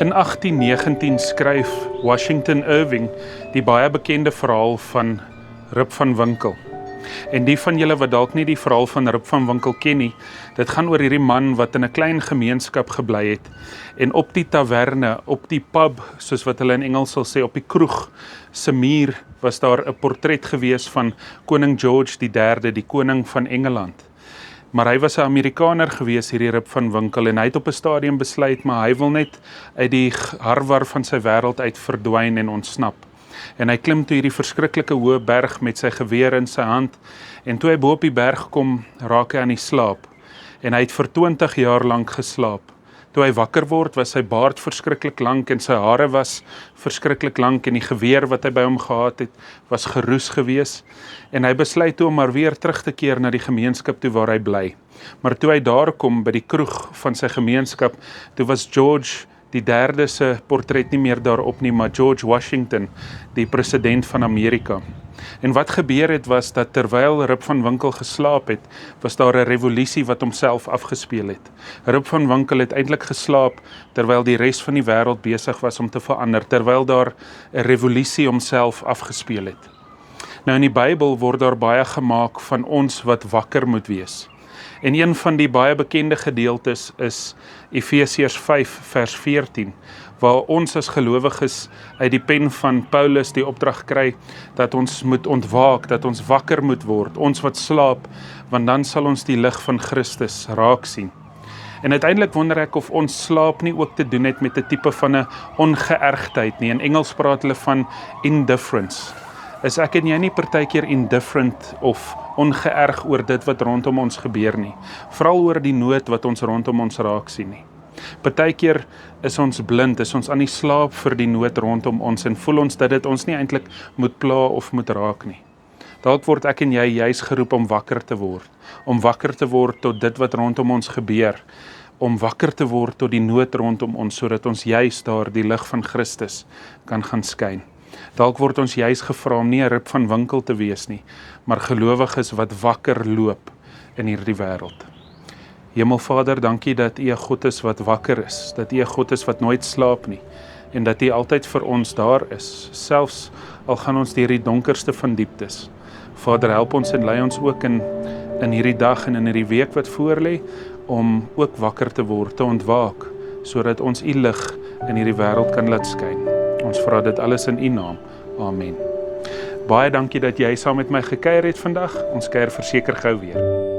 In 1819 skryf Washington Irving die baie bekende verhaal van Rip van Winkle. En die van julle wat dalk nie die verhaal van Rip van Winkle ken nie, dit gaan oor hierdie man wat in 'n klein gemeenskap gebly het en op die taverne, op die pub, soos wat hulle in Engels sal sê, op die kroeg se muur was daar 'n portret gewees van koning George III, die koning van Engeland. Maar hy was 'n Amerikaner gewees, hierdie Rip van Winkle, en hy het op 'n stadium besluit, maar hy wil net uit die harwar van sy wêreld uit verdwyn en ontsnap. En hy klim toe hierdie verskriklike hoë berg met sy geweer in sy hand, en toe hy bo op die berg kom, raak hy aan die slaap. En hy het vir 20 jaar lank geslaap. Toe hy wakker word, was sy baard verskriklik lank en sy hare was verskriklik lank en die geweer wat hy by hom gehad het, was geroes gewees. En hy besluit toe om maar weer terug te keer na die gemeenskap toe waar hy bly. Maar toe hy daar kom by die kroeg van sy gemeenskap, toe was George die derde se portret nie meer daarop nie, maar George Washington, die president van Amerika. En wat gebeur het was dat terwyl Rip van Winkle geslaap het, was daar 'n revolusie wat homself afgespeel het. Rip van Winkle het eintlik geslaap terwyl die res van die wêreld besig was om te verander, terwyl daar 'n revolusie homself afgespeel het. Nou in die Bybel word daar baie gemaak van ons wat wakker moet wees. En een van die baie bekende gedeeltes is Efesiërs 5 vers 14, waar ons as gelowiges uit die pen van Paulus die opdrag kry, dat ons moet ontwaak, dat ons wakker moet word, ons wat slaap, want dan sal ons die lig van Christus raak sien. En uiteindelik wonder ek of ons slaap nie ook te doen het met 'n tipe van 'n ongeërgdheid nie. In Engels praat hulle van indifference. Is ek en jy nie partykeer indifferent of ongeërg oor dit wat rondom ons gebeur nie, veral oor die nood wat ons rondom ons raak sien nie. Partykeer is ons blind, is ons aan die slaap vir die nood rondom ons en voel ons dat dit ons nie eintlik moet pla of moet raak nie. Dalk word ek en jy juis geroep om wakker te word tot dit wat rondom ons gebeur, om wakker te word tot die nood rondom ons, sodat ons juis daar die lig van Christus kan gaan skyn. Dalk word ons juis gevra om nie 'n Rip van Winkle te wees nie, maar gelowiges wat wakker loop in hierdie wêreld. Hemelvader, dankie dat U 'n God is wat wakker is, dat U 'n God is wat nooit slaap nie, en dat U altyd vir ons daar is, selfs al gaan ons deur die donkerste van dieptes. Vader, help ons en lei ons ook in hierdie dag en in hierdie week wat voorlê, om ook wakker te word, te ontwaak, sodat ons U lig in hierdie wêreld kan laat skyn. Ons vra dit alles in U naam. Amen. Baie dankie dat jy saam met my gekuier het vandag. Ons kuier verseker gou weer.